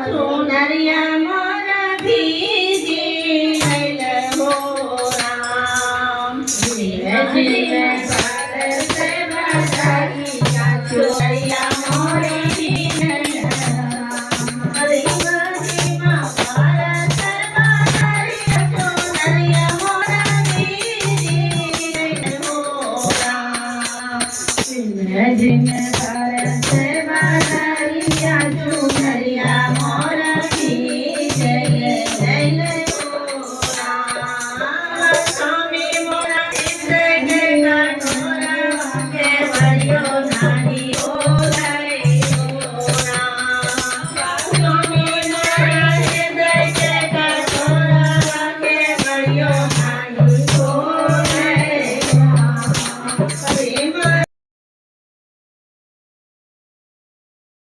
ચુનરિયા મોરા ભીજી ગયેલો રામ ધીરે ધીરે ભારતે બધાઈ ચુનરિયા મોરે Jai Jai Bharat Mata